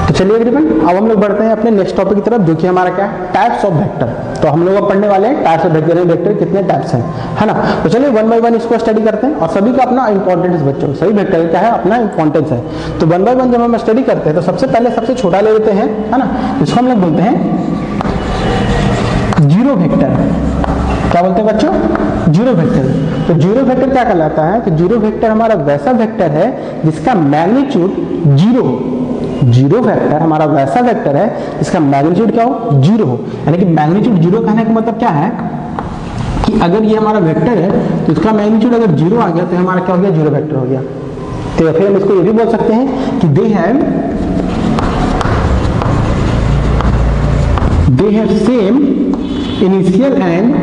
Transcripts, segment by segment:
तो चलिए एवरीवन, अब हम लोग बढ़ते हैं अपने नेक्स्ट टॉपिक की तरफ, जो कि हमारा क्या है, टाइप्स ऑफ वेक्टर। तो हम लोग अब पढ़ने वाले हैं टाइप्स ऑफ वेक्टर, वेक्टर कितने टाइप्स हैं, है ना। तो चलिए वन बाय वन इसको स्टडी करते हैं, और सभी का अपना इंपॉर्टेंस बच्चों, सभी वेक्टर क्या है अपना इंपॉर्टेंस है। तो वन बाय वन जब हम स्टडी करते हैं तो सबसे पहले सबसे छोटा ले लेते हैं, है ना, इसको हम लोग बोलते हैं जीरो वेक्टर। क्या बोलते हैं बच्चों, जीरो वेक्टर। तो जीरो वेक्टर क्या कहलाता है, तो जीरो वेक्टर हमारा वैसा वेक्टर है जिसका मैग्नीट्यूड जीरो हो। जीरो वेक्टर हमारा वैसा वेक्टर है जिसका मैग्नीट्यूड क्या हो, जीरो हो। यानी कि मैग्नीट्यूड जीरो कहने का मतलब क्या है कि अगर ये हमारा वेक्टर है तो इसका मैग्नीट्यूड अगर जीरो आ गया तो हमारा क्या हो गया, जीरो वेक्टर हो गया। तो फिर हम इसको ये भी बोल सकते हैं कि दे have same initial and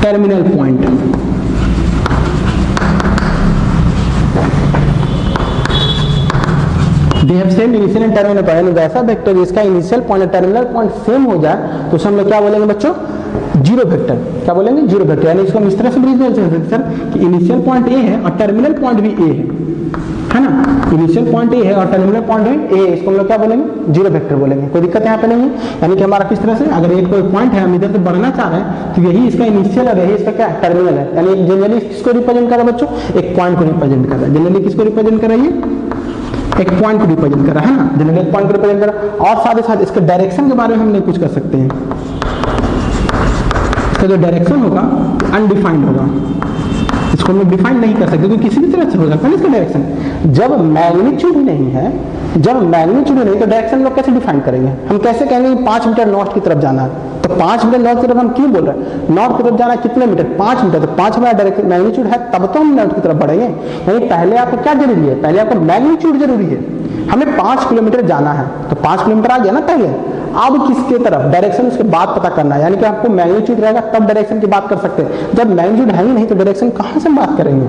terminal point. They have same initial and terminal point, यानी वैसा वेक्टर जिसका इनिशियल पॉइंट और टर्मिनल पॉइंट सेम हो जाए तो उसे हम लोग क्या बोलेंगे बच्चों, जीरो वेक्टर। क्या बोलेंगे, जीरो वेक्टर। यानी इसको हम इस तरह से बोल सकते सर कि इनिशियल पॉइंट ए है और टर्मिनल पॉइंट भी ए है ना। इनिशियल पॉइंट ए है और टर्मिनल पॉइंट भी ए, इसको हम लोग क्या बोलेंगे, जीरो वेक्टर बोलेंगे। कोई दिक्कत यहाँ पे नहीं है। यानी कि हमारा किस तरह से, अगर एक कोई पॉइंट है हम इधर से बढ़ना चाह रहे हैं तो यही इसका इनिशियल और यही इसका क्या टर्मिनल है। यानी जनरली किसको रिप्रेजेंट कर रहा है बच्चों, एक पॉइंट को रिप्रेजेंट कर रहा है। जनरली किसको रिप्रेजेंट कर रहा है, ये एक पॉइंट को रिप्रेजेंट कर रहा है ना, जनरली एक पॉइंट को रिप्रेजेंट कर रहा है। और साथ ही साथ इसके डायरेक्शन के बारे में हम नहीं कुछ कर सकते हैं। इसका जो डायरेक्शन होगा अनडिफाइंड होगा, इसको हम लोग डिफाइन नहीं कर सकते, क्योंकि किसी भी तरह से हो सकता है इसका डायरेक्शन। जब मैग्नीट्यूड नहीं है, जब मैग्नीट्यूड नहीं तो डायरेक्शन लोग कैसे डिफाइन करेंगे, हम कैसे कहेंगे 5 मीटर नॉर्थ की तरफ जाना है, तो 5 मीटर नॉर्थ की तरफ हम क्यों बोल रहे हैं, नॉर्थ की तरफ जाना कितने मीटर, 5 मीटर, तो 5 हमारा डायरेक्ट मैग्नीट्यूड है तब तो हम नॉर्थ की तरफ बढ़ेंगे। यानी पहले आपको क्या जरूरी है, पहले आपको मैग्नीट्यूड जरूरी है। हमें 5 किलोमीटर जाना है तो 5 किलोमीटर आ गया ना पहले, अब किसके तरफ, डायरेक्शन उसके बाद पता करना है। यानी कि आपको मैग्नीट्यूड रहेगा तब डायरेक्शन की बात कर सकते हैं, जब मैग्नीट्यूड है ही नहीं तो डायरेक्शन कहां से बात करेंगे,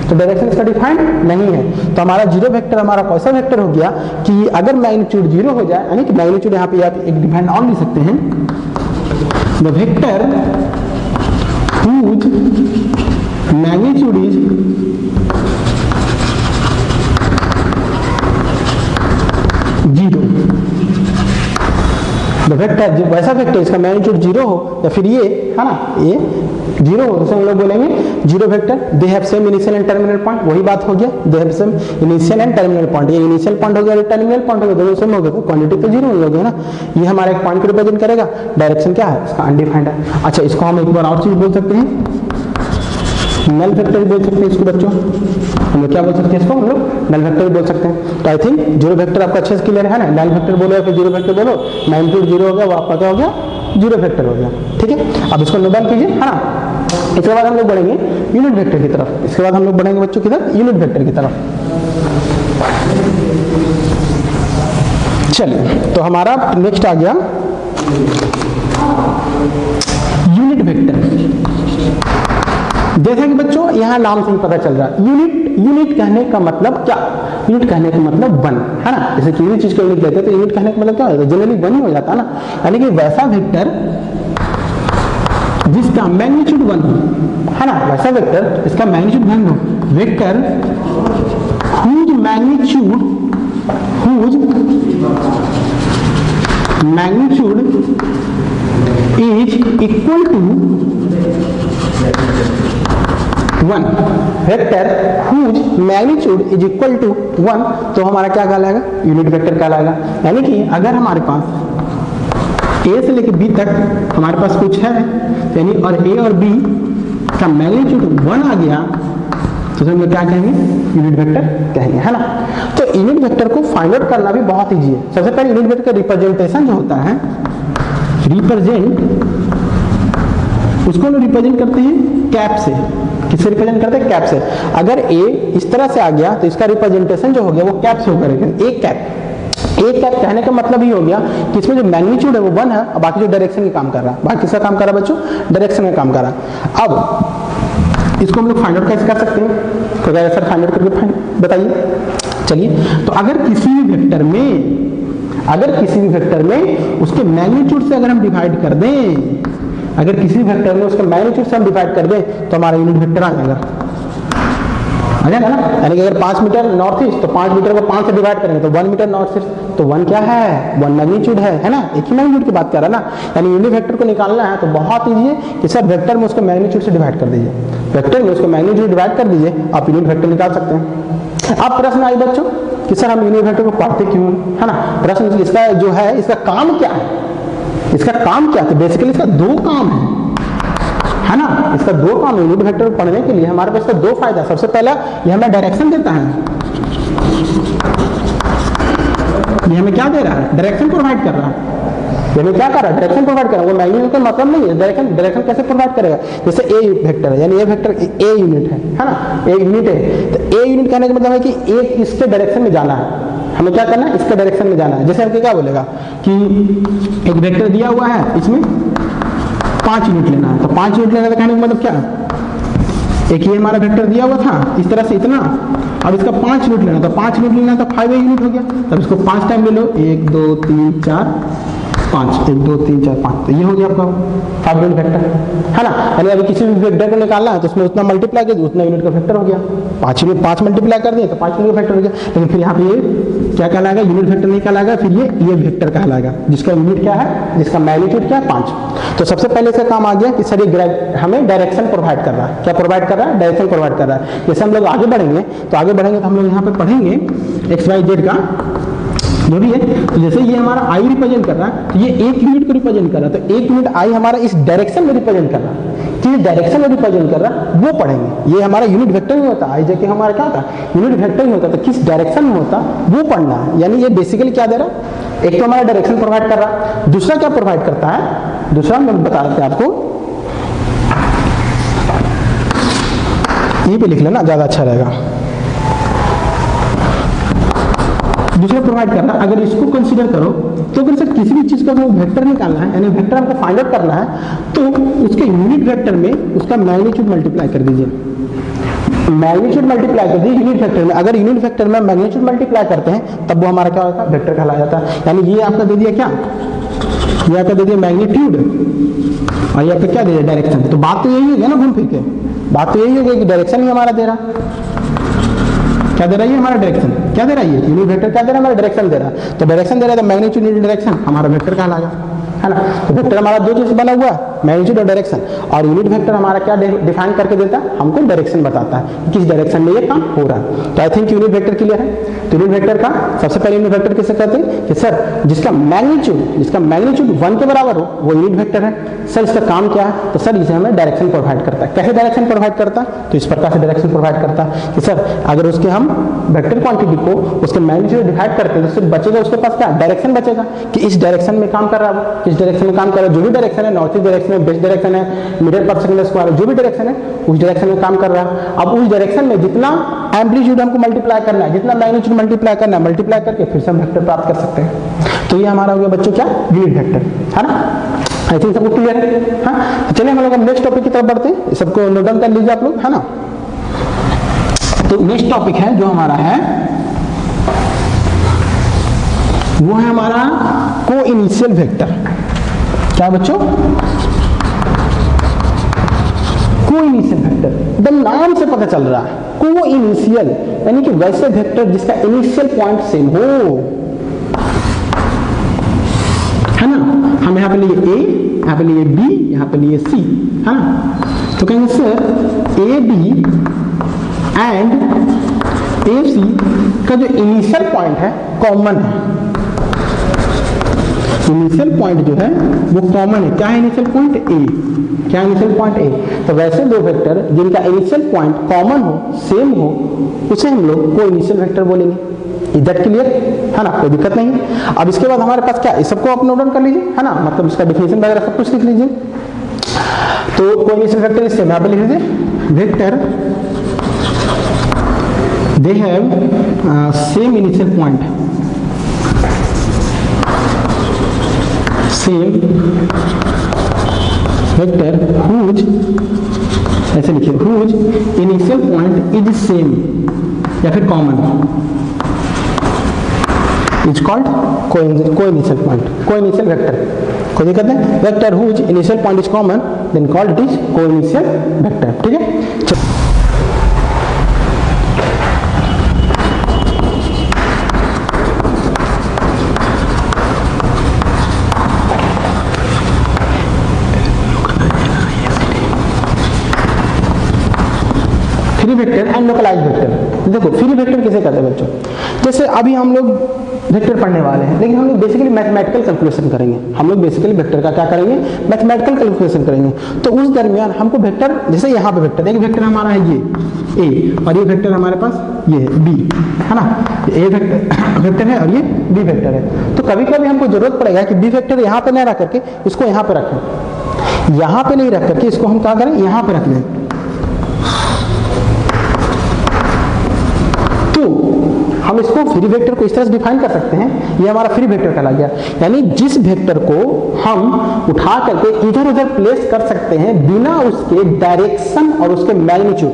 तो डायरेक्शन इसका डिफाइंड नहीं है। तो हमारा जीरो वेक्टर हमारा कैसा वेक्टर हो गया कि अगर मैग्नीट्यूड जीरो हो जाए, यानी कि मैग्नीट्यूड यहाँ पे आप एक डिफाइंड और लिख सकते हैं, the vector whose magnitude is zero. Vector वैसा वेक्टर इसका मैग्नीट्यूड जीरो हो, या फिर ये है ना, ये जीरो हो, तो हम लोग बोलेंगे zero vector. They have same initial and terminal point, वही बात हो गया, दे have same initial and terminal point. ये इनिशियल पॉइंट हो गया, टर्मिनल पॉइंट हो गया, दोनों सेम हो गए तो क्वांटिटी तो जीरो हो गया ना। ये हमारा एक पॉइंट को रिप्रेजेंट करेगा, डायरेक्शन क्या है इसका अनडिफाइंड है। अच्छा, इसको हम एक बार और चीज बोल सकते हैं, नल वेक्टर बोल सकते हैं इसको बच्चों, हम लोग क्या बोल सकते हैं इसको, हम लोग नल वेक्टर बोल सकते हैं। तो आई थिंक जीरो वेक्टर आपका अच्छे से क्लियर है ना, नल वेक्टर बोलो या फिर जीरो वेक्टर बोलो, मैग्नीट्यूड जीरो हो गया, वो आपका क्या हो गया, जीरो वेक्टर हो गया। ठीक है, अब इसको नोट डाउन कीजिए, है ना। इसके बाद हम लोग बढ़ेंगे यूनिट वेक्टर की तरफ, इसके बाद हम लोग बढ़ेंगे बच्चों की तरफ यूनिट वेक्टर की तरफ। चलिए, तो हमारा नेक्स्ट आ गया यूनिट वेक्टर। जैसे कि बच्चों यहाँ नाम से ही पता चल रहा है, यूनिट, यूनिट कहने का मतलब क्या, यूनिट कहने का मतलब वन, है ना। जैसे किसी चीज को यूनिट लेते हैं तो यूनिट कहने का मतलब क्या होता है, जनरली वन ही हो जाता है ना। यानी कि वैसा वेक्टर जिसका मैग्नीट्यूड वन हो, है ना, वैसा वेक्टर जिसका मैग्नीट्यूड वन हो, vector whose magnitude is equal to 1, vector whose magnitude is equal to 1, तो हमारा क्या कहलाएगा, यूनिट वेक्टर कहलाएगा। यानी कि अगर हमारे पास ए से लेकर बी तक हमारे पास कुछ है, यानी और ए और बी का मैग्नीट्यूड 1 आ गया तो हम लोग क्या कहेंगे, यूनिट वेक्टर कहेंगे, है ना। तो यूनिट वेक्टर को फाइंड आउट करना भी बहुत इजी है। सबसे पहले यूनिट वेक्टर का रिप्रेजेंटेशन जो होता है, रिप्रेजेंट, उसको हम रिप्रेजेंट करते हैं कैप से। किससे रिप्रेजेंट करते हैं, कैप से। अगर ए इस तरह से आ गया तो इसका रिप्रेजेंटेशन जो हो गया वो कैप से होकर, एक कैप। एक कैप कहने का मतलब ही हो गया कि इसमें जो मैग्नीट्यूड है वो 1 है और बाकी जो डायरेक्शन का काम कर रहा है, बाकी किसका काम कर रहा है बच्चों, डायरेक्शन का काम कर रहा है। अब इसको हम लोग फाइंड आउट कैसे कर सकते हैं, तो क्या सर फाइंड आउट करके बताइए। चलिए, तो अगर किसी भी वेक्टर में उसके मैग्नीट्यूड से अगर हम डिवाइड कर दें, अगर किसी वेक्टर में उसके मैग्नीट्यूड से हम डिवाइड कर दें तो हमारा यूनिट वेक्टर आ जाएगा। आ जाएगा ना। यानी कि अगर 5 मीटर नॉर्थ ईस्ट तो 5 मीटर को 5 से डिवाइड करेंगे तो 1 मीटर नॉर्थ ईस्ट, तो 1 क्या है, 1 मैग्नीट्यूड है ना, एक ही मैग्नीट्यूड की बात कर रहा है ना। यानी यूनिट वेक्टर को निकालना है तो बहुत ईजी है कि सर वेक्टर में उसको मैग्नीट्यूड से डिवाइड कर दीजिए, वेक्टर में उसको मैग्नीट्यूड डिवाइड कर दीजिए, आप यूनिट वेक्टर निकाल सकते हैं। अब प्रश्न आई बच्चों कि सर हम यूनिट वेक्टर को पढ़ते क्यों है ना। प्रश्न इसका जो है इसका काम क्या है, इसका काम क्या है, तो बेसिकली इसका दो काम है ना, इसका दो काम है। यूनिट वेक्टर पढ़ने के लिए हमारे पास दो फायदा, सबसे पहला ये हमें डायरेक्शन देता है, ये हमें क्या दे रहा है, डायरेक्शन प्रोवाइड कर रहा है। ये हमें क्या कर रहा है, डायरेक्शन प्रोवाइड कर रहा है। वो मैग्नीट्यूड का मतलब नहीं है, डायरेक्शन कैसे प्रोवाइड करेगा, जैसे ए वेक्टर है, यानी ए वेक्टर ए यूनिट है ना, ए यूनिट है, तो ए यूनिट कहने का मतलब है कि एक इसके डायरेक्शन में जाना है, हमें क्या करना है, इसके डायरेक्शन में जाना है। जैसे हमको क्या बोलेगा कि एक वेक्टर दिया हुआ है, इसमें 5 यूनिट लेना है, तो 5 यूनिट लेना कहने का मतलब क्या है, एक ये हमारा वेक्टर दिया हुआ था इस तरह से इतना, अब इसका 5 यूनिट लेना, तो 5 यूनिट लेना तो 5 यूनिट हो गया, तब इसको 5 टाइम ले लो, 1 2 3 4 5, 1 2 3 4 5, तो ये हो गया आपका 5 यूनिट वेक्टर है ना। यानी अभी किसी भी वेक्टर को निकालना है तो उसमें उतना मल्टीप्लाई कर उतना यूनिट का वेक्टर हो गया, 5 यूनिट 5 मल्टीप्लाई कर दिए तो 5 यूनिट का वेक्टर हो गया। लेकिन फिर यहाँ पे ये क्या कहलाएगा, यूनिट वेक्टर नहीं कहलाएगा, फिर ये वेक्टर कहलाएगा जिसका यूनिट क्या है, जिसका मैग्नीट्यूड क्या है 5। तो सबसे पहले इसका काम आ गया कि सर ये हमें डायरेक्शन प्रोवाइड कर रहा है, क्या प्रोवाइड कर रहा है, डायरेक्शन प्रोवाइड कर रहा है। जैसे हम लोग आगे बढ़ेंगे तो हम लोग यहाँ पे पढ़ेंगे एक्स वाई जेड का जो भी है, तो जैसे ये हमारा आई रिप्रेजेंट कर रहा है, तो ये एक यूनिट को रिप्रेजेंट कर रहा है, तो एक यूनिट आई हमारा इस डायरेक्शन में रिप्रेजेंट कर रहा है, किस डायरेक्शन में रिप्रेजेंट कर रहा है वो पढ़ेंगे। ये हमारा यूनिट वेक्टर ही होता है, आई जे के हमारा क्या होता है, यूनिट वेक्टर ही होता है, तो किस डायरेक्शन में होता वो पढ़ना है। यानी ये बेसिकली क्या दे रहा है, एक तो हमारा डायरेक्शन प्रोवाइड कर रहा है, दूसरा क्या प्रोवाइड करता है, दूसरा हम बता देते हैं आपको, ये पे लिख लेना ज्यादा अच्छा रहेगा। दूसरा प्रोवाइड करना, अगर इसको कंसीडर करो तो अगर सर किसी भी चीज का वेक्टर निकालना है, यानी वेक्टर हमको फाइंड आउट करना है, तो उसके यूनिट वेक्टर में उसका मैग्नीट्यूड मल्टीप्लाई कर दीजिए, मैग्नीट्यूड मल्टीप्लाई कर दीजिए यूनिट वेक्टर में। अगर यूनिट वेक्टर में मैग्नीट्यूड मल्टीप्लाई करते हैं तब वो हमारा क्या होता है, वेक्टर कहलाया जाता है। यानी ये आपका दे दिया क्या, ये आपका दे दिया मैग्नीट्यूड और ये आपका क्या दे दिया, डायरेक्शन। तो बात तो यही होगी ना, घूम फिर के बात तो यही होगी कि डायरेक्शन ही हमारा दे रहा, क्या दे रहा है हमारा डायरेक्शन, क्या दे रहा है यूनिट वेक्टर, क्या दे रहा है हमारा डायरेक्शन दे रहा है। तो डायरेक्शन दे रहा है तो मैग्नीट्यूड यूनिट डायरेक्शन हमारा वेक्टर कहलाएगा, है ना। तो वेक्टर हमारा दो चीज बना हुआ है, मैग्नीट्यूड और डायरेक्शन, और यूनिट वेक्टर हमारा क्या डिफाइन करके देता है, हमको डायरेक्शन बताता है कि किस डायरेक्शन में ये काम हो रहा है। तो I think unit vector clear है। तो यूनिट वेक्टर का सबसे पहले यूनिट वेक्टर किसे कहते हैं कि सर जिसका मैग्नीट्यूड 1 के बराबर हो वो यूनिट वेक्टर है। सर इसका काम क्या है, तो सर इसे हमें डायरेक्शन प्रोवाइड करता है। कैसे डायरेक्शन प्रोवाइड करता है, तो इस प्रकार से डायरेक्शन प्रोवाइड करता है कि सर अगर उसके हम वेक्टर क्वांटिटी को उसके मैग्नीट्यूड डिवाइड करते हैं तो सिर्फ बचेगा उसके पास क्या, डायरेक्शन बचेगा कि इस डायरेक्शन में काम कर रहा है, वो किस डायरेक्शन में काम कर रहा है, जो भी डायरेक्शन है, नॉर्थ ईस्ट डायरेक्शन है, वेस्ट डायरेक्शन है, मीटर पर सेकंड स्क्वायर, जो भी डायरेक्शन है उस डायरेक्शन में काम कर रहा है। अब उस डायरेक्शन में जितना एम्पलीट्यूड हमको मल्टीप्लाई करना है, जितना मैग्नीट्यूड मल्टीप्लाई करना है, मल्टीप्लाई करके फिर से हम वेक्टर प्राप्त कर सकते हैं। तो ये हमारा हो गया बच्चों क्या, यूनिट वेक्टर, है ना। आई थिंक सबको क्लियर है। हाँ, तो चलिए हम लोग नेक्स्ट टॉपिक की तरफ बढ़ते हैं, सबको नोट डाउन कर लीजिए आप लोग, है ना। तो नेक्स्ट टॉपिक है जो हमारा है वो है हमारा को इनिशियल वेक्टर। क्या बच्चों, को इनिशियल वेक्टर, एकदम नाम से पता चल रहा है को इनिशियल, यानी कि वैसे वेक्टर जिसका इनिशियल पॉइंट सेम हो, है ना। हम यहाँ पे लिए ए, यहाँ पे लिए बी, यहाँ पे लिए सी, है ना। तो कहेंगे सर ए बी एंड ए सी का जो इनिशियल पॉइंट है कॉमन है। इनिशियल पॉइंट जो है वो कॉमन है। क्या है इनिशियल पॉइंट, ए। क्या इनिशियल पॉइंट ए। तो वैसे दो वेक्टर जिनका इनिशियल पॉइंट कॉमन हो, सेम हो, उसे हम लोग को इनिशियल वेक्टर बोलेंगे। इज दैट क्लियर, है ना, कोई दिक्कत नहीं। अब इसके बाद हमारे पास क्या, इस सबको आप नोट डाउन कर लीजिए, है ना, मतलब इसका डिफिनेशन वगैरह सब कुछ लिख लीजिए। तो को इनिशियल वेक्टर इससे यहाँ पे लिख लीजिए, vector they have same initial point, same vector whose, ऐसे लिखिए, whose initial point is same या फिर common, is called coinitial point, coinitial vector. कोई दिक्कत है, vector whose initial point is common then called it is coinitial vector. ठीक है, vector and localise vector. देखो free vector किसे कहते हैं बच्चों, जैसे अभी हम लोग वेक्टर पढ़ने वाले हैं, लेकिन हम लोग बेसिकली मैथमेटिकल कैलकुलेशन करेंगे। हम लोग बेसिकली वेक्टर का क्या करेंगे, मैथमेटिकल कैलकुलेशन करेंगे। तो उस दरमियान हमको वेक्टर, जैसे यहाँ पे वेक्टर, एक वेक्टर हमारा है ये ए, और ये वेक्टर हमारे पास ये है बी, है ना। ए वेक्टर है और ये बी वेक्टर है। तो कभी कभी हमको जरूरत पड़ेगा कि बी वेक्टर यहाँ पे नहीं रख करके इसको यहाँ पे रखें, यहाँ पे नहीं रख करके इसको हम क्या करें, यहाँ पे रख लें। हम इसको फ्री वेक्टर को इस तरह से डिफाइन कर सकते हैं, ये हमारा फ्री वेक्टर कहला गया। यानी जिस वेक्टर को हम उठा करके इधर उधर प्लेस कर सकते हैं बिना उसके डायरेक्शन और उसके मैग्नीट्यूड,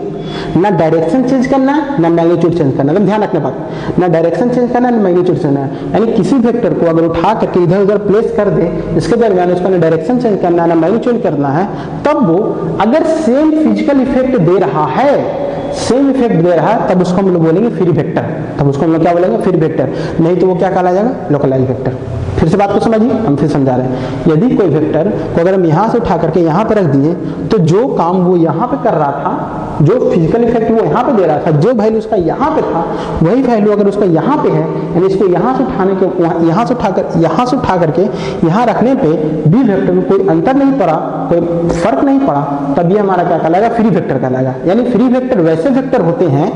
ना डायरेक्शन चेंज करना है ना मैग्नीट्यूड चेंज करना है, ध्यान रखने बात, ना डायरेक्शन चेंज करना है ना मैग्नीट्यूड चेंज करना है। यानी किसी वेक्टर को अगर उठा करके इधर उधर प्लेस कर दे, इसके दरमियान उसका ना डायरेक्शन चेंज करना है ना मैग्नीट्यूड करना है, तब वो अगर सेम फिजिकल इफेक्ट दे रहा है, सेम इफेक्ट दे रहा है, तब उसको हम लोग बोलेंगे फ्री वेक्टर। तब उसको हम लोग क्या बोलेंगे, फ्री वेक्टर। नहीं तो वो क्या कहला जाएगा, लोकलाइज वेक्टर। फिर से बात को समझिए, हम फिर समझा रहे हैं। यदि कोई वेक्टर को अगर हम यहाँ से उठा करके यहाँ पे रख दिए, तो जो काम वो यहाँ पे कर रहा था, जो फिजिकल इफेक्ट वो यहाँ पे दे रहा था, जो वैल्यू उसका यहाँ पे था, वही वैल्यू अगर उसका यहाँ पे है, यानी इसको यहाँ से उठाने के, यहाँ से उठा करके यहाँ रखने पे बी वेक्टर में कोई अंतर नहीं पड़ा, कोई फर्क नहीं पड़ा, तब ये हमारा क्या कहलाएगा, फ्री वेक्टर कहलाएगा। यानी फ्री वेक्टर वैसे वेक्टर होते हैं,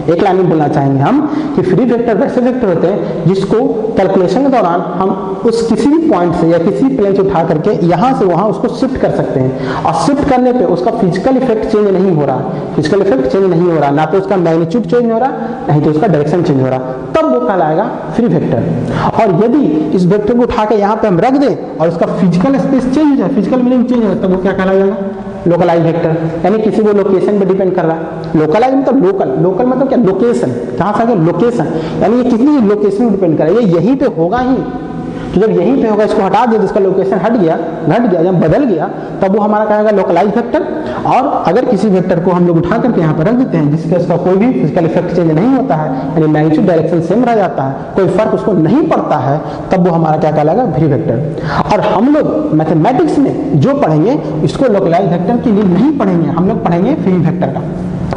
एक लाइन में बोलना चाहेंगे हम कि फ्री वेक्टर वैसे वेक्टर होते हैं जिसको कैलकुलेशन के दौरान हम उस किसी भी पॉइंट से या किसी प्लेन से उठा करके यहाँ से वहाँ उसको शिफ्ट कर सकते हैं, और शिफ्ट करने पे उसका फिजिकल इफेक्ट चेंज नहीं हो रहा, फिजिकल इफेक्ट चेंज नहीं हो रहा, ना तो उसका मैग्नीट्यूड चेंज हो रहा, नहीं तो उसका डायरेक्शन चेंज हो रहा, तब वो कहलाएगा फ्री वेक्टर। और यदि इस वेक्टर को उठा के यहाँ पे हम रख दें और उसका फिजिकल स्पेस चेंज हो जाए, फिजिकल मीनिंग चेंज हो जाए, तब वो क्या कहलाएगा, लोकलाइज वेक्टर। यानी किसी वो लोकेशन पे डिपेंड कर रहा है। लोकलाइज मतलब लोकल, लोकल मतलब क्या, लोकेशन, कहाँ से आ गया, लोकेशन, यानी ये किसी लोकेशन पे डिपेंड कर रहा है, ये यहीं पे होगा ही। तो जब यहीं पे होगा, इसको हटा दिया तो इसका लोकेशन हट गया, घट गया, जब बदल गया, तब वो हमारा कहेगा लोकलाइज वेक्टर। और अगर किसी वेक्टर को हम लोग उठा करके यहाँ पर रख देते हैं जिसका उसका कोई भी फिजिकल इफेक्ट चेंज नहीं होता है, यानी मैग्नीट्यूड डायरेक्शन सेम रह जाता है, कोई फर्क उसको नहीं पड़ता है, तब वो हमारा क्या कहलाएगा, फ्री वेक्टर। और हम लोग मैथमेटिक्स में जो पढ़ेंगे इसको लोकलाइज वेक्टर के लिए नहीं पढ़ेंगे, हम लोग पढ़ेंगे फ्री वेक्टर का।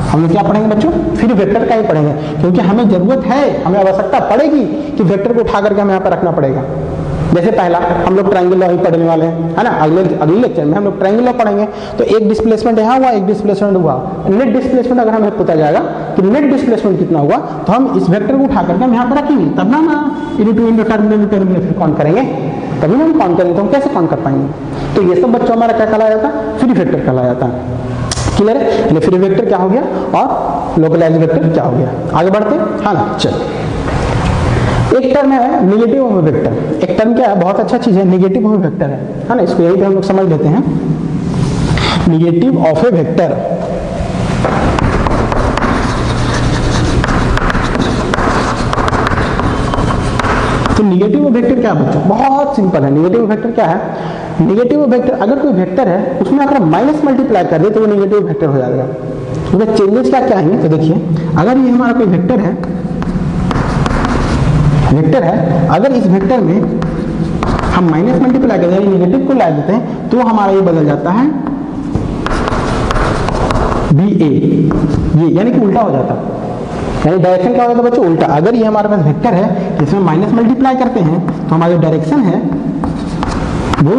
हम लोग क्या पढ़ेंगे बच्चों, फ्री वेक्टर का ही पढ़ेंगे, क्योंकि हमें जरूरत है, हमें आवश्यकता पड़ेगी कि वेक्टर को उठा करके हमें यहाँ पर रखना पड़ेगा। जैसे पहला हम लोग ट्रायंगल लॉ ही पढ़ने वाले हैं, है ना। अगले लेक्चर में हम लोग ट्रायंगल लॉ पढ़ेंगे। तो एक डिस्प्लेसमेंट यहाँ हुआ, एक डिस्प्लेसमेंट हुआ, नेट डिस्प्लेसमेंट अगर हमें पता जाएगा कि नेट डिस्प्लेसमेंट कितना हुआ, तो हम इस वेक्टर को उठा करके हम यहाँ पर रखेंगे, तब ना टर्मिनल फिर कौन करेंगे, तभी ना हम कौन करेंगे, तो हम कैसे कौन कर पाएंगे। तो ये सब बच्चों हमारा क्या कहलाया जाता है, फ्री वेक्टर कहलाया जाता है। क्लियर है, यानी फ्री वेक्टर क्या हो गया और लोकलाइज वेक्टर क्या हो गया। आगे बढ़ते हैं, हाँ ना, चलो। एक टर्म है निगेटिव ऑफ ए वेक्टर। एक टर्म क्या है, बहुत अच्छा चीज है, निगेटिव ऑफ ए वेक्टर है ना। इसको यही पे हम लोग समझ लेते हैं, निगेटिव ऑफ ए वेक्टर। तो निगेटिव वेक्टर क्या है बच्चों, बहुत सिंपल है। निगेटिव वेक्टर क्या है, निगेटिव वेक्टर अगर कोई वेक्टर है उसमें अगर माइनस मल्टीप्लाई कर दे तो वो निगेटिव वेक्टर हो जाएगा। उसमें चेंजेस क्या क्या आएंगे, तो देखिए अगर ये हमारा कोई वेक्टर है, अगर इस वेक्टर में हम माइनस मल्टीप्लाई करते हैं, निगेटिव को ला देते हैं, तो हमारा ये बदल जाता है बी ए, ये यानी कि उल्टा हो जाता है। यानी डायरेक्शन क्या हो जाता है बच्चों, उल्टा। अगर ये हमारे पास वेक्टर है इसमें माइनस मल्टीप्लाई करते हैं, तो हमारा जो डायरेक्शन है वो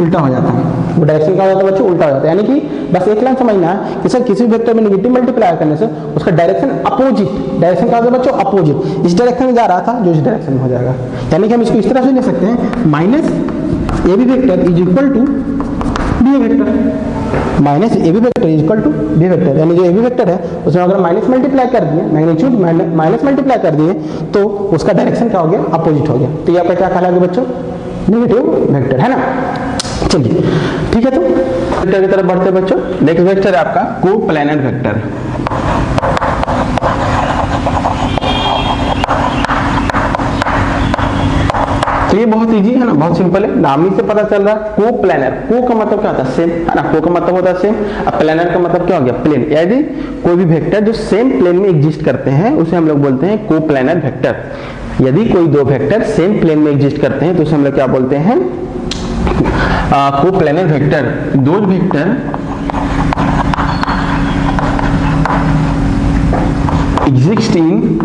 उल्टा हो जाता है। वो डायरेक्शन क्या हो जाता है बच्चों, उल्टा हो जाता है। यानी कि बस एक लाइन समझना है कि सर किसी वेक्टर में नेगेटिव मल्टीप्लाई करने से उसका डायरेक्शन अपोजिट, डायरेक्शन क्या होता है बच्चों, अपोजिट, इस डायरेक्शन में जा रहा था जो इस डायरेक्शन में हो जाएगा। यानी कि हम इसको इस तरह से ले सकते हैं, minus A B vector is equal to B vector, minus A B vector is equal to B vector. यानी जो ए बी वेक्टर है उसमें अगर माइनस मल्टीप्लाई कर दिए, मैग्नीट्यूड माइनस मल्टीप्लाई कर दिए, तो उसका डायरेक्शन क्या हो गया, अपोजिट हो गया। तो ये आपका क्या कहलाएगा बच्चों, नेगेटिव वेक्टर, है ना। चलिए ठीक है, तो वेक्टर की तरफ बढ़ते हैं बच्चों। नेक्स्ट वेक्टर है आपका कोप्लेनर वेक्टर। तो ये बहुत इजी है ना, बहुत सिंपल है, नाम ही से पता चल रहा है। कोप्लेनर, को का मतलब क्या होता है, सेम, है ना। को का मतलब होता है सेम, अब प्लेनर का मतलब क्या हो गया, प्लेन। यदि कोई भी वेक्टर जो सेम प्लेन में एग्जिस्ट करते हैं उसे हम लोग बोलते हैं कोप्लेनर वेक्टर। यदि कोई दो वेक्टर सेम प्लेन में एग्जिस्ट करते हैं तो उसे हम लोग क्या बोलते हैं, कोप्लेनर वेक्टर। दो vector exist in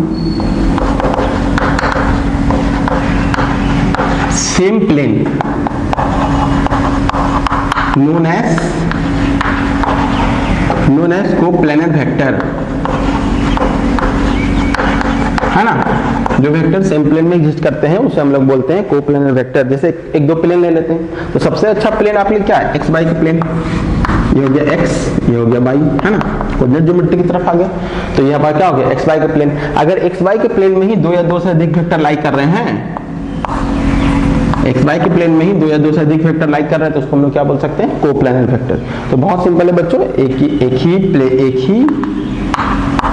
same plane known as coplanar vector, है ना। जो वेक्टर सेम प्लेन में एग्जिस्ट करते हैं उसे हम लोग बोलते हैं कोप्लेनर वेक्टर। जैसे एक दो प्लेन ले लेते हैं, तो सबसे अच्छा प्लेन आपके लिए क्या है, एक्स वाई का प्लेन। ये हो गया एक्स, ये हो गया वाई, है ना, कोऑर्डिनेट ज्योमेट्री की तरफ आ गया। तो यहाँ पर क्या हो गया, एक्स वाई का प्लेन। अगर एक्स वाई के प्लेन में ही दो या दो से अधिक वेक्टर लाइक कर रहे हैं, एक्स वाई के प्लेन में ही दो या दो से अधिक वेक्टर लाइक कर रहे हैं, तो उसको हम लोग क्या बोल सकते हैं, कोप्लेनर वेक्टर। तो बहुत सिंपल है बच्चों, एक ही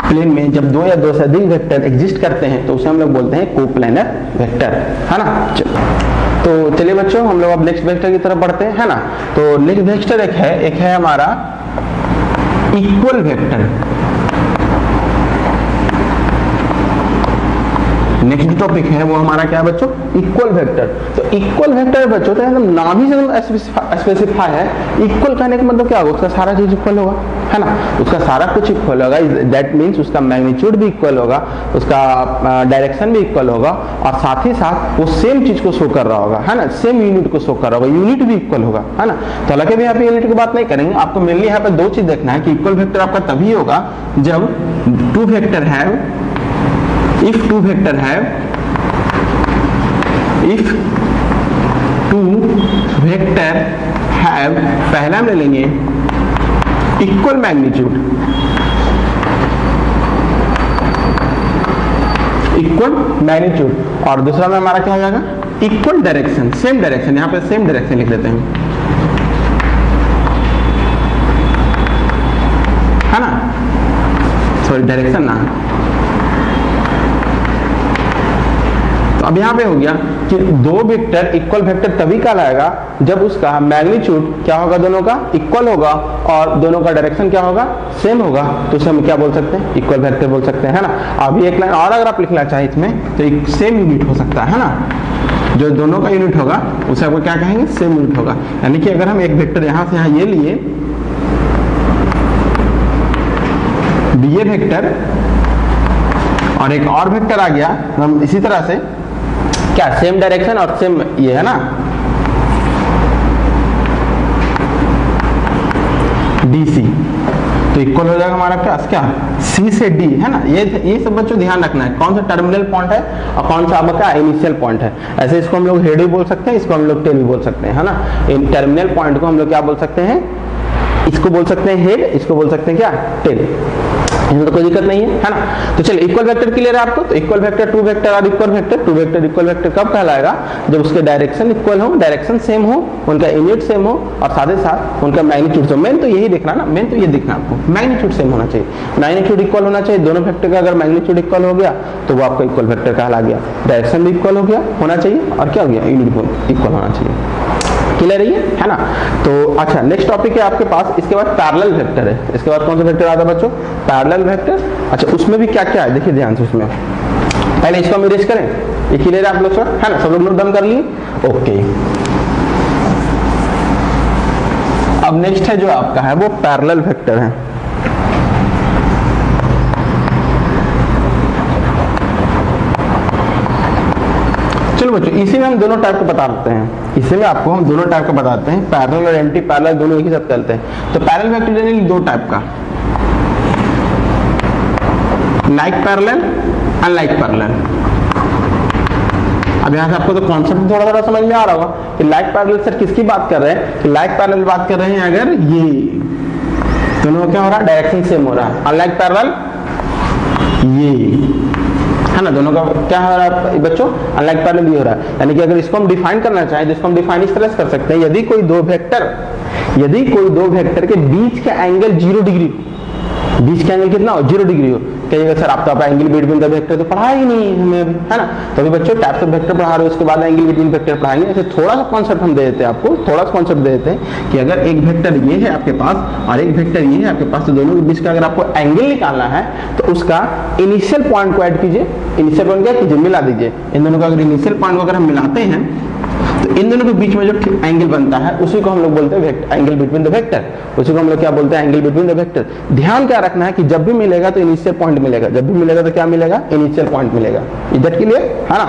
प्लेन में जब दो या दो से अधिक वेक्टर एग्जिस्ट करते हैं तो उसे हम लोग बोलते हैं कोप्लेनर वेक्टर, है ना। तो चलिए बच्चों, हम लोग अब नेक्स्ट वेक्टर की तरफ बढ़ते हैं, है ना। तो नेक्स्ट वेक्टर एक है हमारा इक्वल वेक्टर। नेक्स्ट टॉपिक है वो हमारा क्या है बच्चों, इक्वल वेक्टर। तो इक्वल वेक्टर बच्चों तो एकदम नाम ही से स्पेसिफाई है। इक्वल कहने का मतलब क्या होगा, उसका सारा चीज इक्वल होगा, है ना, उसका सारा कुछ इक्वल होगा। दैट मीन्स उसका मैग्नीट्यूड भी इक्वल होगा, उसका डायरेक्शन भी इक्वल होगा, और साथ ही साथ वो सेम चीज को शो कर रहा होगा, है ना, सेम यूनिट को शो कर रहा होगा, यूनिट भी इक्वल होगा, है ना। तो हालांकि भी यहाँ पे यूनिट की बात नहीं करेंगे, आपको मेनली यहाँ पे दो चीज देखना है कि इक्वल वेक्टर आपका तभी होगा जब two vector have, if two vector have पहला हम ले लेंगे इक्वल मैग्नीट्यूड, और दूसरा में हमारा क्या हो जाएगा, इक्वल डायरेक्शन, सेम डायरेक्शन। यहाँ पे सेम डायरेक्शन लिख देते हैं, है ना, सॉरी डायरेक्शन ना। तो अब यहाँ पे हो गया कि दो वेक्टर इक्वल वेक्टर तभी कहलाएगा जब उसका मैग्नीट्यूड क्या होगा, दोनों का इक्वल होगा, और दोनों का डायरेक्शन क्या होगा, सेम होगा। तो उसे हम क्या बोल सकते हैं, इक्वल वेक्टर बोल सकते हैं, है ना। अभी एक लाइन और अगर आप लिखना चाहें इसमें, तो एक सेम यूनिट हो सकता है ना, जो दोनों का यूनिट होगा उसे आपको क्या कहेंगे, सेम यूनिट होगा। यानी कि अगर हम एक वेक्टर यहाँ से यहाँ ये लिए, ये वेक्टर और एक और वेक्टर आ गया, हम इसी तरह से क्या, सेम डायरेक्शन और सेम ये, है ना, DC, तो इक्वल हो जाएगा हमारा क्या, C से D, है ना। ये सब बच्चों ध्यान रखना है, कौन सा टर्मिनल पॉइंट है और कौन सा आपका इनिशियल पॉइंट है। ऐसे इसको हम लोग हेड भी बोल सकते हैं, इसको हम लोग टेल भी बोल सकते हैं, है ना। इन टर्मिनल पॉइंट को हम लोग क्या बोल सकते हैं, इसको बोल सकते हैं हेड, इसको बोल सकते हैं क्या, टेल। इसमें तो कोई दिक्कत नहीं है ना। तो चलिए इक्वल वेक्टर क्लियर है आपको। तो इक्वल वेक्टर, टू वेक्टर और equal vector, two vector equal vector कब कहलाएगा, जब उसके डायरेक्शन इक्वल हो, डायरेक्शन सेम हो, उनका यूनिट सेम हो, और साथ ही साथ उनका मैग्नीट्यूड। मेन तो यही देखना ना, मेन तो ये देखना आपको, मैग्नीट्यूड सेम होना चाहिए, मैग्नीट्यूड इक्वल होना चाहिए। दोनों वेक्टर का अगर मैग्नीट्यूड इक्वल हो गया तो वो आपका इक्वल वेक्टर कहला गया। डायरेक्शन भी इक्वल हो गया होना चाहिए, और क्या हो गया, यूनिट इक्वल होना चाहिए। क्लियर है ना। तो अच्छा, नेक्स्ट टॉपिक है आपके पास, इसके बाद पैरेलल वेक्टर है। इसके बाद कौन सा वेक्टर आता है बच्चों, पैरेलल वेक्टर। अच्छा, उसमें भी क्या क्या है देखिए ध्यान से। उसमें पहले इसको हम इरेज करें, ये क्लियर है आप लोग, है ना, सब लोग नोट डाउन कर लिए, ओके। अब नेक्स्ट है जो आपका है वो पैरेलल वेक्टर है। चलो बच्चों, इसी में हम दोनों टाइप को बता देते हैं, इसी में आपको हम दोनों टाइप का बताते हैं, पैरेलल और एंटी पैरेलल दोनों एक ही साथ करते हैं। तो पैरेलल वेक्टर जनरली दो टाइप का, लाइक पैरेलल, अनलाइक पैरेलल। अब यहाँ से आपको तो कॉन्सेप्ट थोड़ा थोड़ा समझ में आ रहा होगा कि लाइक पैरेलल सर किसकी बात कर रहे हैं, कि लाइक पैरेलल बात कर रहे हैं अगर ये दोनों क्या हो रहा है, डायरेक्शन सेम हो रहा है। अनलाइक पैरेलल ये, है ना, दोनों का क्या हो रहा है बच्चों, अनलाइक पैरेलल ये हो रहा है। यानी कि अगर इसको हम डिफाइन करना चाहें तो इसको हम डिफाइन इस तरह से कर सकते हैं, यदि कोई दो वेक्टर के बीच का एंगल 0 डिग्री, बीच का एंगल कितना हो, 0 डिग्री हो। कहिएगा सर आप तो आप एंगल बिटवीन द वेक्टर तो पढ़ा ही नहीं हमें अभी, है ना। तो अभी बच्चों टाइप्स ऑफ वेक्टर पढ़ा रहे हो, उसके बाद एंगल बिटवीन वेक्टर पढ़ाएंगे। ऐसे थोड़ा सा कॉन्सेप्ट हम दे देते हैं आपको, थोड़ा सा कॉन्सेप्ट दे देते हैं कि अगर एक वेक्टर ये है आपके पास और एक वेक्टर ये है आपके पास, तो दोनों के बीच का अगर आपको एंगल निकालना है तो उसका इनिशियल पॉइंट को ऐड कीजिए, इनिशियल पॉइंट क्या कीजिए, मिला दीजिए। इन दोनों का अगर इनिशियल पॉइंट को अगर हम मिलाते हैं तो इन दोनों के बीच में जो एंगल बनता है उसी को हम लोग बोलते हैं एंगल बिटवीन द वेक्टर, उसी को हम लोग क्या बोलते हैं, एंगल बिटवीन द वेक्टर। ध्यान क्या रखना है कि जब भी मिलेगा तो इनिशियल पॉइंट पॉइंट मिलेगा, जब भी मिलेगा तो क्या मिलेगा, इनिशियल पॉइंट मिलेगा। इज दैट क्लियर है ना।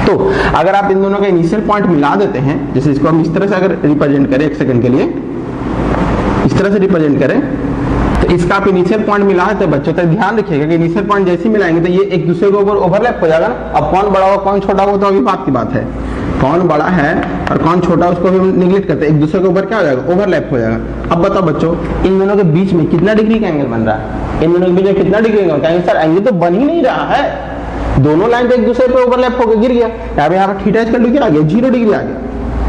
तो अगर आप इन दोनों का इनिशियल पॉइंट मिला देते हैं, जैसे इसको हम इस तरह से अगर रिप्रेजेंट करें, एक सेकंड के लिए इस तरह से रिप्रेजेंट करें, तो इसका आप इनिशियल पॉइंट मिला देते हैं बच्चों, तो ध्यान रखिएगा कि इनिशियल पॉइंट जैसे ही मिलाएंगे तो ये एक दूसरे के ऊपर ओवरलैप हो जाएगा ना। अब कौन बड़ा होगा कौन छोटा होगा तो अभी बात की बात है, कौन बड़ा है और कौन छोटा उसको भी निगलेक्ट करते हैं, एक दूसरे के ऊपर क्या हो जाएगा, ओवरलैप हो जाएगा। अब बताओ बच्चों, इन दोनों के बीच में कितना डिग्री का एंगल बन रहा है, इन दोनों के बीच में कितना डिग्री का एंगल, सर एंगल तो बन ही नहीं रहा है, दोनों लाइन पे एक दूसरे पे ओवरलैप होकर गिर गया। यहाँ पे थीटा इक्वल टू क्या आ गया, 0 डिग्री आ गया।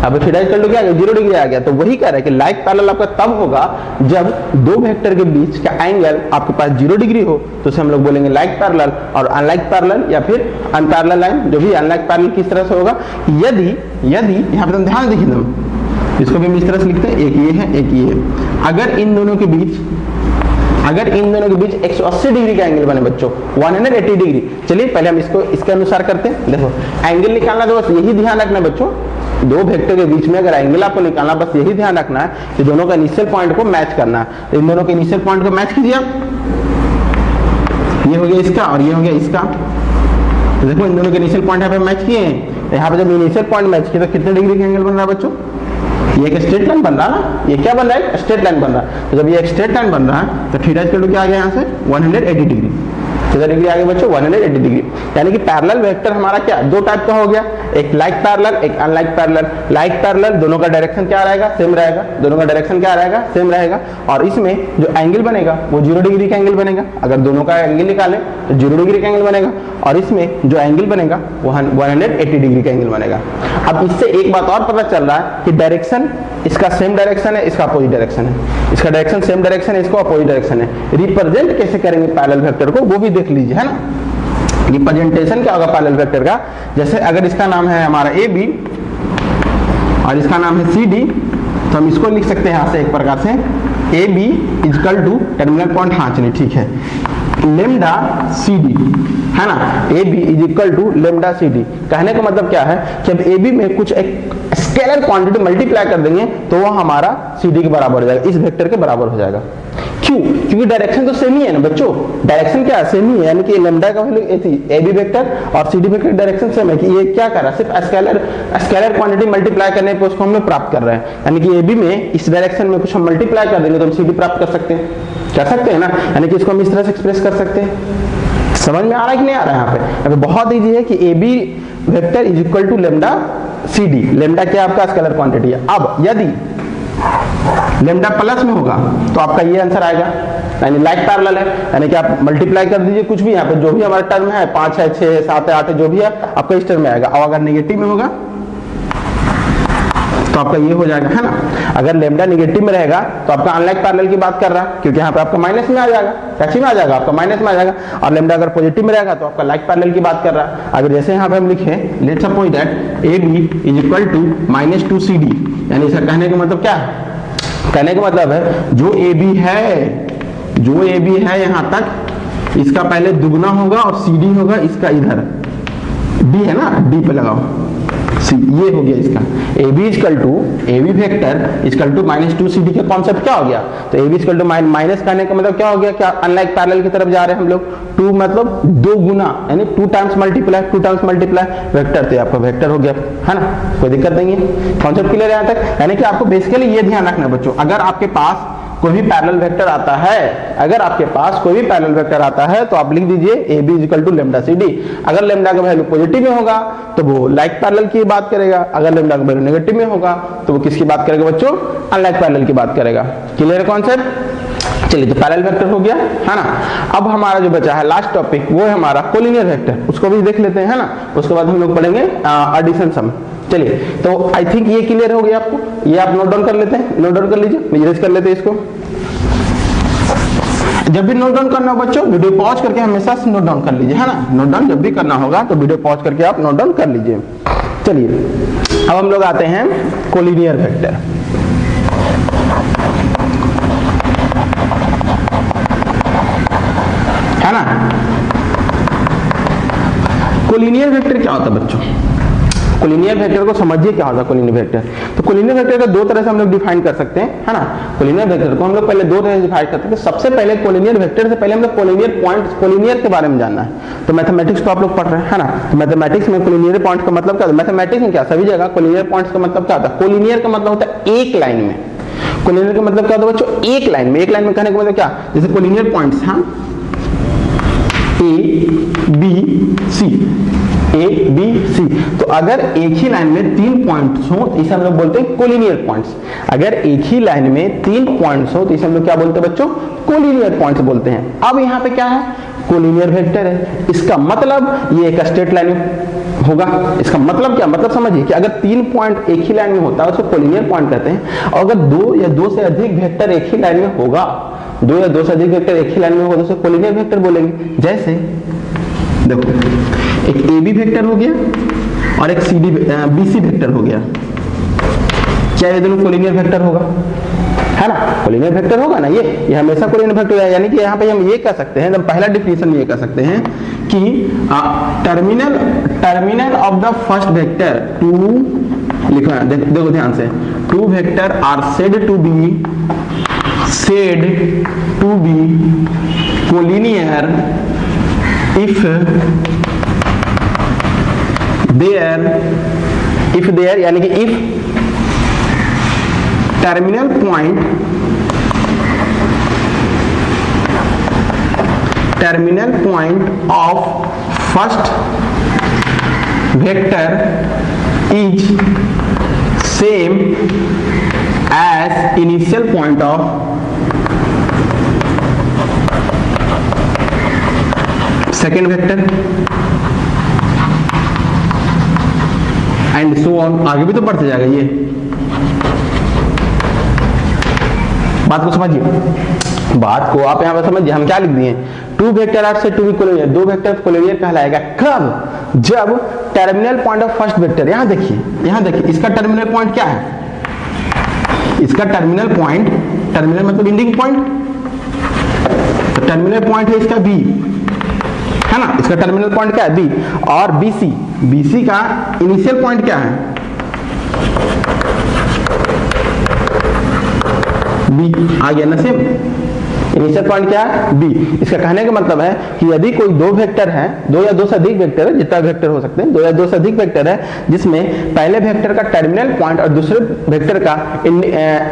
अब थीटा इक्वल टू क्या आ गया, 0 डिग्री आ गया। तो वही कह रहा है कि लाइक पैरेलल आपका तब होगा जब दो वेक्टर के बीच का एंगल आपके पास 0 डिग्री हो, तो उसे हम लोग बोलेंगे लाइक पैरेलल। और अनलाइक पैरेलल या फिर अनपैरेलल लाइन, जो भी अनलाइक पैरेलल किस तरह से होगा, यदि यहाँ पे तुम ध्यान देखिए, तुम इसको भी हम इस तरह से लिखते हैं, एक ये है एक ये है। अगर इन दोनों के बीच 180 डिग्री का एंगल बने बच्चों, 180 डिग्री। चलिए पहले हम इसको इसके अनुसार करते हैं। देखो एंगल निकालना तो बस यही ध्यान रखना बच्चों, दो वेक्टर के बीच में अगर एंगल आपको निकालना, बस यही ध्यान रखना है कि दोनों का इनिशियल पॉइंट को मैच करना है। तो इन दोनों के इनिशियल पॉइंट को मैच कीजिए आप, ये हो गया इसका और ये हो गया इसका। तो देखो इन दोनों के इनिशियल पॉइंट यहाँ पे मैच किए हैं। यहाँ पे जब इनिशियल पॉइंट मैच किए तो कितने डिग्री का एंगल बन रहा है बच्चों, ये एक स्ट्रेट लाइन बन रहा है ना, ये क्या बन रहा है, स्ट्रेट लाइन बन रहा है। तो जब ये एक स्ट्रेट लाइन बन रहा है तो थीटा इक्वल टू क्या आ गया यहाँ से 180 डिग्री। कितना डिग्री आ गया बच्चों, 180 डिग्री। यानी कि पैरेलल वेक्टर हमारा क्या दो टाइप का हो गया, एक लाइक पैरेलल एक अनलाइक पैरेलल। लाइक पैरेलल दोनों का डायरेक्शन क्या रहेगा, सेम रहेगा, दोनों का डायरेक्शन क्या रहेगा, सेम रहेगा। और इसमें जो एंगल बनेगा वो 0 डिग्री का एंगल बनेगा, अगर दोनों का एंगल निकालें तो 0 डिग्री का एंगल बनेगा। और इसमें जो एंगल बनेगा वो 180 डिग्री का एंगल बनेगा। अब इससे एक बात और पता चल रहा है कि डायरेक्शन इसका सेम डायरेक्शन है, इसका अपोजिट डायरेक्शन है, इसका डायरेक्शन सेम डायरेक्शन है, इसको अपोजिट डायरेक्शन है। रिप्रेजेंट कैसे करेंगे पैरेलल वेक्टर को वो भी देख लीजिए, है ना। रिप्रेजेंटेशन क्या होगा पैरेलल वेक्टर का, जैसे अगर इसका नाम है हमारा ए बी और इसका नाम है सी डी, तो हम इसको लिख सकते हैं यहाँ से एक प्रकार से A B is equal to terminal point, हाँ चलिए ठीक है, लेमडा सी डी, है ना। A B is equal to lambda C D. कहने का मतलब क्या है कि अब ए बी में कुछ एक स्केलर क्वांटिटी मल्टीप्लाई कर देंगे तो वो हमारा सी डी के बराबर हो जाएगा, इस वेक्टर के बराबर हो जाएगा। क्यों, क्योंकि डायरेक्शन तो सेम ही है ना बच्चों, डायरेक्शन क्या है सेम ही है, यानी कि लेमडा का वैल्यू ए बी वेक्टर और C D vector direction same है। कि ये क्या कर रहा है, सिर्फ स्केलर क्वांटिटी मल्टीप्लाई करने पर उसको हम लोग प्राप्त कर रहे हैं। यानी कि ए बी में इस डायरेक्शन में कुछ हम मल्टीप्लाई कर देंगे तो हम सी डी प्राप्त कर सकते हैं ना। यानी कि इसको हम इस तरह से एक्सप्रेस कर सकते हैं। समझ में आ रहा है कि नहीं आ रहा है। यहाँ पे बहुत इजी है कि A B vector is equal to lambda C D. Lambda क्या आपका स्केलर क्वांटिटी है। अब यदि लेमडा प्लस में होगा तो आपका ये आंसर आएगा, यानी लाइक पैरेलल है, यानी कि आप मल्टीप्लाई कर दीजिए कुछ भी यहाँ पे जो भी हमारा टर्म है, 5 है 6 है 7 है 8 है जो भी है आपका इस टर्म में आएगा। और अगर नेगेटिव में होगा तो आपका ये हो जाएगा, है ना। अगर लेमडा नेगेटिव में रहेगा तो आपका अनलाइक पैरेलल की बात कर रहा है, क्योंकि यहाँ पे आपका माइनस में आ जाएगा, कैसे में आ जाएगा आपका माइनस में आ जाएगा। और लेमडा अगर पॉजिटिव में रहेगा तो आपका लाइक पैरेलल की बात कर रहा है। अगर जैसे यहाँ पे हम लिखें let's suppose that A B is equal to -2 C D, यानी इसका कहने का मतलब क्या है, कहने का मतलब है जो ए बी है यहाँ तक इसका पहले दुगना होगा और सी डी होगा इसका इधर, डी है ना, डी पे लगाओ सी, ये हो गया इसका A B is equal to A B vector is equal to -2 C D का कॉन्सेप्ट क्या हो गया। तो A B is equal to minus करने का मतलब क्या हो गया, क्या अनलाइक पैरेलल की तरफ जा रहे हैं हम लोग। 2 मतलब 2 गुना, यानी 2 टाइम्स मल्टीप्लाई वेक्टर, तो आपका वेक्टर हो गया, है ना, कोई दिक्कत नहीं है। कॉन्सेप्ट क्लियर है यहाँ तक। यानी कि आपको बेसिकली ये ध्यान रखना बच्चों, अगर आपके पास कोई भी पैरेलल वेक्टर आता है, अगर आपके पास कोई भी पैरेलल वेक्टर आता है तो आप लिख दीजिए A B equal to lambda C D. अगर लेमडा का वैल्यू पॉजिटिव में होगा तो वो लाइक पैरेलल की बात करेगा, अगर लेमडा का वैल्यू नेगेटिव में होगा तो वो किसकी बात करेगा बच्चों, अनलाइक पैरेलल की बात करेगा। Clear concept. चलिए तो पैरेलल वेक्टर हो गया, है ना। अब हमारा जो बचा है लास्ट टॉपिक वो है हमारा कोलिनियर वेक्टर, उसको भी देख लेते हैं, है ना। उसके बाद हम लोग पढ़ेंगे एडिशन सम। चलिए तो आई थिंक ये क्लियर हो गया आपको, ये आप नोट डाउन कर लेते हैं, नोट डाउन कर लीजिए, इरेज कर लेते हैं इसको। जब भी नोट डाउन करना हो बच्चों वीडियो पॉज करके हमेशा से नोट डाउन कर लीजिए, है ना। नोट डाउन जब भी करना होगा तो वीडियो पॉज करके आप नोट डाउन कर लीजिए। चलिए अब हम लोग आते हैं कोलिनियर वेक्टर। है ना। कोलिनियर वेक्टर क्या होता है बच्चों, कोलिनियर वेक्टर को समझिए क्या होता है कोलिनियर वेक्टर। तो कोलिनियर वेक्टर को दो तरह से हम लोग डिफाइन कर सकते हैं, है ना। कोलिनियर वेक्टर को हम लोग पहले दो तरह से डिफाइन करते हैं। सबसे पहले कोलिनियर वेक्टर से पहले हम लोग कोलिनियर पॉइंट, कोलिनियर के बारे में जानना है। तो मैथमेटिक्स तो आप लोग पढ़ रहे हैं, है ना। तो मैथमेटिक्स में कोलिनियर पॉइंट का मतलब क्या होता है? मैथमेटिक्स में क्या सभी जगह कोलिनियर पॉइंट्स का मतलब क्या होता है? कोलिनियर का मतलब होता है एक लाइन में। कोलिनियर का मतलब क्या होता है बच्चों? एक लाइन में। एक लाइन में कहने का मतलब क्या? जैसे कोलिनियर पॉइंट्स, हाँ, A B C, A B C. तो अगर एक ही लाइन में 3 पॉइंट्स हो तो इसे हम लोग बोलते हैं कोलिनियर पॉइंट्स। अगर एक ही लाइन में 3 पॉइंट्स हो तो इसे हम लोग क्या बोलते हैं बच्चों? कोलिनियर पॉइंट्स बोलते हैं। अब यहाँ पे क्या है? कोलिनियर वेक्टर है। इसका मतलब ये एक स्ट्रेट लाइन होगा। इसका मतलब क्या? मतलब समझिए कि अगर 3 पॉइंट एक ही लाइन में होता है उसको कोलिनियर पॉइंट कहते हैं। और अगर 2 या 2 से अधिक वेक्टर एक ही लाइन में होगा, 2 या 2 से अधिक वेक्टर एक ही लाइन में होगा तो उसे कोलिनियर वेक्टर बोलेंगे। जैसे देखो, एक ए बी वेक्टर हो गया और एक C D B C vector हो गया। क्या ये दोनों कोलिनियर वेक्टर होगा? है ना, कोलिनियर वेक्टर होगा ना। ये हमेशा कोलिनियर वेक्टर है। यानी कि यहाँ पे हम ये कह सकते हैं, पहला डिफिनेशन ये कह सकते हैं कि terminal of the first vector to, लिखो ना, देखो ध्यान से, two vector are said to be collinear if there यानी कि if terminal point of first vector is same as initial point of second vector and so on. आगे भी तो बढ़ते जाएगा। ये बात को समझिए, बात को आप यहां पर समझिए। हम क्या लिख दिए? टू वेक्टर आर से टू बी कोलिनियर, दो वेक्टर कोलिनियर कहलाएगा कब? जब terminal point of first vector, यहां देखिए इसका टर्मिनल पॉइंट क्या है? इसका टर्मिनल पॉइंट, टर्मिनल मतलब एंडिंग पॉइंट, तो टर्मिनल पॉइंट है इसका बी, है ना। इसका टर्मिनल पॉइंट क्या है? बी। और बीसी का इनिशियल पॉइंट क्या है? बी। आ गया ना सेम। इनिशियल पॉइंट क्या है? बी। इसका कहने का मतलब है कि यदि कोई दो वेक्टर है, 2 या 2 से अधिक वेक्टर है, जितना वेक्टर हो सकते हैं, 2 या 2 से अधिक वेक्टर है, जिसमें पहले वेक्टर का टर्मिनल पॉइंट और दूसरे वेक्टर का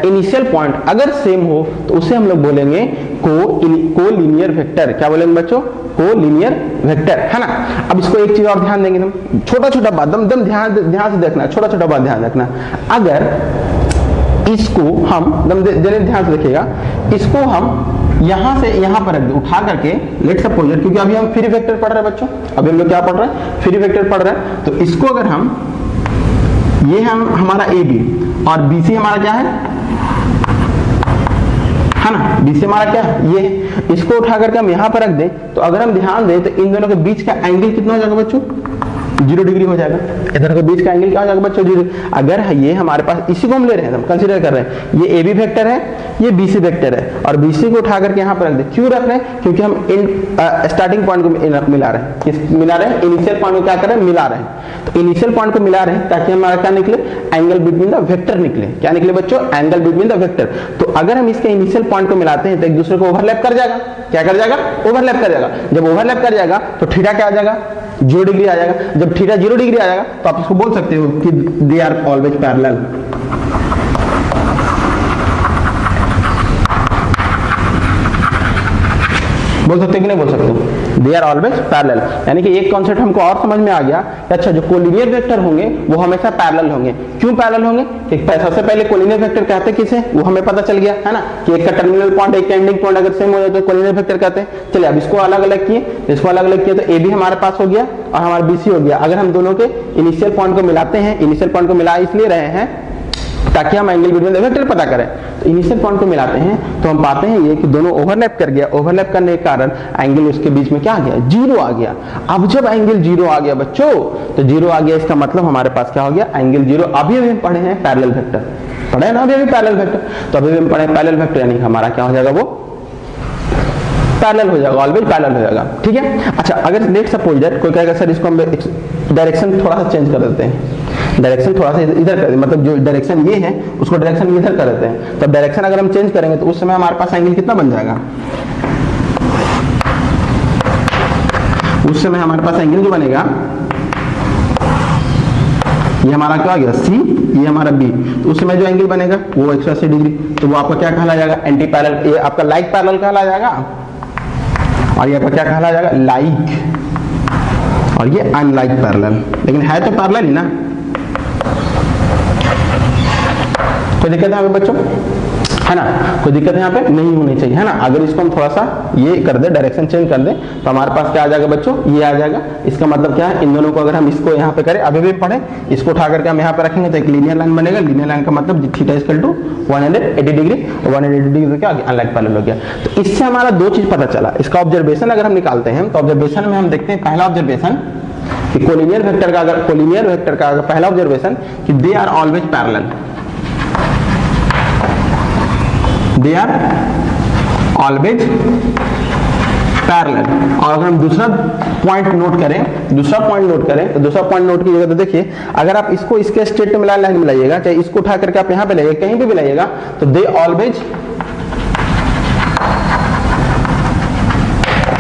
इनिशियल पॉइंट अगर सेम हो तो उसे हम लोग बोलेंगे कोलिनियर वेक्टर। क्या बोलेंगे बच्चों? कोलिनियर वेक्टर, है ना। अब इसको एक चीज और ध्यान देंगे हम, छोटा बात, दम ध्यान से देखना, छोटा बात ध्यान रखना। अगर इसको हम ध्यान से देखिएगा, इसको हम यहां से यहां पर उठा करके, लेट सपोज, क्योंकि अभी हम फ्री वेक्टर पढ़ रहे हैं बच्चों, अभी हम लोग क्या पढ़ रहे हैं? फ्री वेक्टर पढ़ रहे हैं। तो इसको अगर हम, ये हम हमारा ए बी और बी सी हमारा क्या है ना, बी सी हमारा क्या है? ये। इसको उठा करके हम यहां पर रख दें तो अगर हम ध्यान दें तो इन दोनों के बीच का एंगल कितना हो जाएगा बच्चों? 0 डिग्री हो जाएगा। इधर के बीच का एंगल क्या हो जाएगा बच्चों? 0। अगर ये हमारे पास, इसी को हम ले रहे हैं, हम कंसीडर कर रहे हैं, ये ए बी वेक्टर है, ये बी सी वेक्टर है, और बी सी को उठा करके यहाँ पर रख दे। क्यों रख रहे हैं? क्योंकि हम स्टार्टिंग पॉइंट को मिला रहे हैं। किस मिला रहे हैं? इनिशियल पॉइंट को क्या कर रहे हैं? मिला रहे हैं। तो इनिशियल पॉइंट को मिला रहे हैं ताकि हमारा क्या निकले? एंगल बिटवीन द वेक्टर निकले। क्या निकले बच्चों? Angle between the vector. तो अगर हम इसके इनिशियल पॉइंट को मिलाते हैं तो एक दूसरे को ओवरलैप कर जाएगा। क्या कर जाएगा? ओवरलैप कर जाएगा। जब ओवरलैप कर जाएगा तो थीटा क्या आ जाएगा? 0 डिग्री आ जाएगा। जब थीटा 0 डिग्री आ जाएगा तो आप इसको बोल सकते हो कि दे आर ऑलवेज पैरेलल। बोल सकते हो कि नहीं बोल सकते? They are always parallel. यानी कि एक कॉन्सेप्ट हमको और समझ में आ गया। अच्छा, जो कोलिनियर वेक्टर होंगे वो हमेशा पैरेलल होंगे। क्यों पैरेलल होंगे? सबसे पहले कोलिनियर वेक्टर कहते हैं किसे? वो हमें पता चल गया, है ना, कि एक का टर्मिनल पॉइंट एक का एंडिंग पॉइंट अगर सेम हो जाए तो कोलिनियर वेक्टर कहते हैं। चलिए अब इसको अलग अलग किए, तो ए बी हमारे पास हो गया और हमारा बी सी हो गया। अगर हम दोनों के इनिशियल पॉइंट को मिलाते हैं, इनिशियल पॉइंट को मिला इसलिए रहे हैं ताकि हम एंगल बिटवीन द वेक्टर पता करें। तो इनिशियल पॉइंट को मिलाते हैं तो हम पाते हैं ये कि दोनों ओवरलैप कर गया। ओवरलैप करने के कारण एंगल उसके बीच में क्या आ गया? 0 आ गया। अब जब एंगल 0 आ गया बच्चों, तो 0 आ गया, इसका मतलब हमारे पास क्या हो गया? एंगल 0। अभी हम पढ़े हैं पैरेलल वेक्टर, पढ़े ना अभी पैरेलल वेक्टर। तो अभी हम पढ़े पैरेलल वेक्टर, यानी हमारा क्या हो जाएगा? वो पैरेलल हो जाएगा, ऑलवेज पैरेलल हो जाएगा। ठीक है। अच्छा, अगर लेट सपोज दैट कोई कहेगा सर इसको हम डायरेक्शन थोड़ा सा चेंज कर देते हैं, डायरेक्शन थोड़ा सा इधर कर, मतलब जो डायरेक्शन ये है उसको डायरेक्शन इधर कर देते हैं। तब डायरेक्शन अगर हम चेंज करेंगे तो उस समय हमारे पास एंगल कितना बन जाएगा, उस समय हमारे पास एंगल जो बनेगा ये हमारा क्या हो गया C, ये हमारा B, तो उस समय जो एंगल बनेगा वो 180 डिग्री, तो वो आपका क्या कहला जाएगा, एंटी पैरेलल। ये आपका लाइक पैरेलल कहला जाएगा और ये आपका क्या कहला जाएगा, लाइक, और ये अनलाइक पैरेलल। लेकिन है तो पैरेलल ही ना। कोई दिक्कत है यहाँ पे बच्चों, है ना, कोई दिक्कत यहाँ पे नहीं होनी चाहिए, है ना। अगर इसको हम थोड़ा सा ये कर दे, डायरेक्शन चेंज कर दे, तो हमारे पास क्या आ जाएगा बच्चों, ये आ जाएगा। इसका मतलब क्या है, इन दोनों को अगर हम इसको यहाँ पे करें, अभी भी पढ़े, इसको उठा करके हम यहाँ पे रखेंगे तो एक लीनियर लाइन बनेगा। लीनियर लाइन का मतलब theta equal to 180 degree, 180 degree तो क्या अनलाइक पैरेलल हो गया। तो इससे हमारा दो चीज पता चला। इसका ऑब्जर्वेशन अगर हम निकालते हैं तो ऑब्जर्वेशन में हम देखते हैं, पहला ऑब्जर्वेशन कि कोलिनियर वेक्टर का अगर पहला ऑब्जर्वेशन कि they are always parallel, they are always parallel. और अगर हम दूसरा पॉइंट नोट करें तो दूसरा पॉइंट नोट कीजिएगा तो देखिए, अगर आप इसको इसके स्ट्रेट में लाइन में लाइएगा, चाहे इसको उठा करके आप यहां पे लाइएगा, कहीं भी लाइएगा, तो they always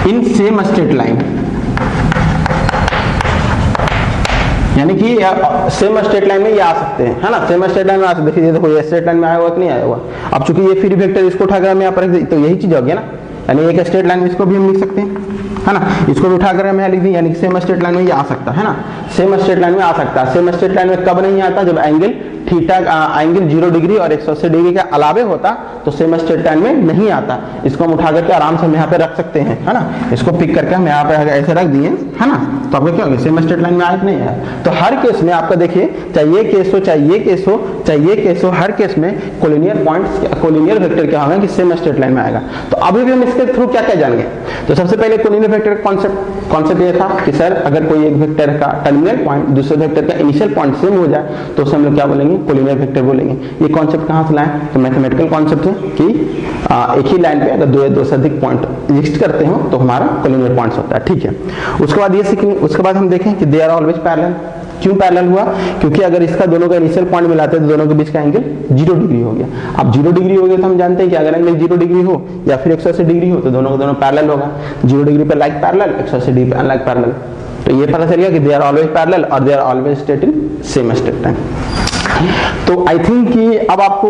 in same straight line, यानी कि सेम स्ट्रेट लाइन में ये आ सकते हैं, है ना, सेम स्ट्रेट लाइन में आ सकते हैं। देखिए देखो ये स्ट्रेट लाइन में आया हुआ कि नहीं आया हुआ। अब चूंकि ये फ्री वेक्टर, इसको उठाकर हम यहाँ पर तो यही चीज हो गया ना, यानी एक स्ट्रेट लाइन में इसको भी हम लिख सकते हैं, है ना, इसको भी उठाकर हम यहाँ लिख दें, यानी सेम स्ट्रेट लाइन में ये आ सकता है ना, सेम स्ट्रेट लाइन में आ सकता है। सेम स्ट्रेट लाइन में कब नहीं आता, जब एंगल थीटा एंगल 0 डिग्री और 180 डिग्री के अलावे होता तो सेम स्ट्रेट लाइन में नहीं आता। इसको हम उठा करके आराम से हम यहाँ पे रख सकते हैं, है ना, इसको पिक करके हम यहाँ पे ऐसे रख दिए, है ना, तो आपका क्या हो गया, सेम स्ट्रेट लाइन में आया कि नहीं है। तो हर केस में आपका देखिए, चाहे ये केस हो, चाहे ये केस हो, चाहे ये केस हो, हर केस में कोलिनियर पॉइंट्स, कोलिनियर वेक्टर क्या होगा कि सेम स्ट्रेट लाइन में आएगा। तो अभी भी हम इसके थ्रू क्या क्या जानेंगे। तो सबसे पहले कोलिनियर वेक्टर का कॉन्सेप्ट ये था कि सर अगर कोई एक वेक्टर का टर्मिनल पॉइंट दूसरे वेक्टर का इनिशियल पॉइंट सेम हो जाए तो उसे हम लोग क्या बोलेंगे, कोलिनियर वेक्टर बोलेंगे। ये कॉन्सेप्ट कहाँ से लाए, तो मैथमेटिकल कॉन्सेप्ट है कि एक ही लाइन पे अगर दो से अधिक पॉइंट एग्जिस्ट करते हो तो हमारा कोलिनियर पॉइंट्स होता है, ठीक है। उसके बाद ये सीखेंगे, उसके बाद हम देखें कि दे आर ऑलवेज पैरेलल। क्यों पैरेलल हुआ, क्योंकि अगर इसका दोनों का इनिशियल पॉइंट मिलाते हैं तो दोनों के बीच का एंगल 0 डिग्री हो गया। अब 0 डिग्री हो गया तो हम जानते हैं कि अगर एंगल 0 डिग्री हो या फिर 180 डिग्री हो तो दोनों का दोनों पैरेलल होगा। 0 डिग्री पे लाइक पैरेलल, 180 डिग्री पे अनलाइक पैरेलल। तो ये पता चल गया कि दे आर ऑलवेज पैरेलल और they are always straight in same straight line. तो आई थिंक कि अब आपको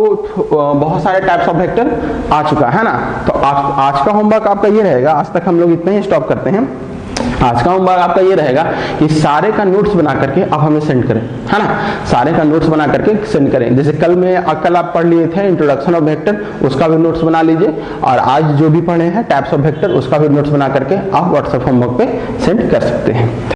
बहुत सारे टाइप्स ऑफ वेक्टर आ चुका है ना। तो आज का होमवर्क आपका ये रहेगा, आज तक हम लोग इतना ही स्टॉप करते हैं। आज का होमवर्क आपका ये रहेगा कि सारे का नोट्स बना करके आप हमें सेंड करें, है ना, सारे का नोट्स बना करके सेंड करें। जैसे कल आप पढ़ लिए थे इंट्रोडक्शन ऑफ वेक्टर, उसका भी नोट्स बना लीजिए, और आज जो भी पढ़े हैं टाइप्स ऑफ वेक्टर उसका भी नोट्स बना करके आप व्हाट्सएप होमवर्क पे सेंड कर सकते हैं।